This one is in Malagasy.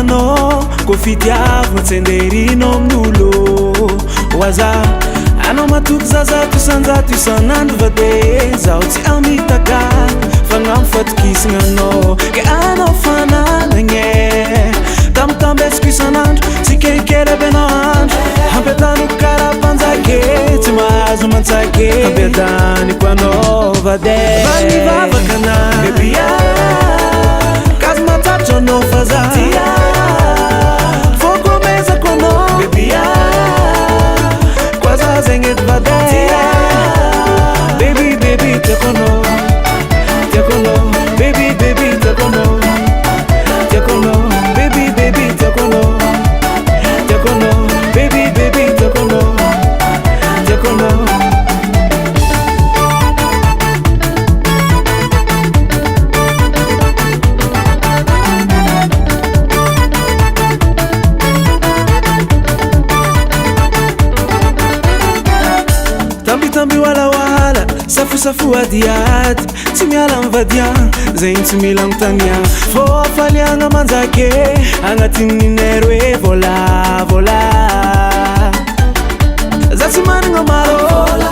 anao ko fitiavana tsy anderinao amin'olo oaza anao matoky zazato isanjato isan'andro va de zaho tsy amitaka fagnampy fatokisana anao ke anao fananagne tamotambesiko isan'andro tsy kelikely aby anao andro ampiadaniko karaha-mpanjake tsy mahazo mantsake ampiadaniko anao va de vanivavaka ana bebia kazo matsatro anao fa za tia fokomezako anao bebia kwa za zegny edy va de tia baby baby tiako anao baby baby tiako anao baby baby tiako anao baby baby tiako anao tambitamby wala safosafu adiady tsy miala mivadiagna zegny tsy mila agnontania fô afaliagna manjake agnatin'ny nero hoe vola za tsy managna malo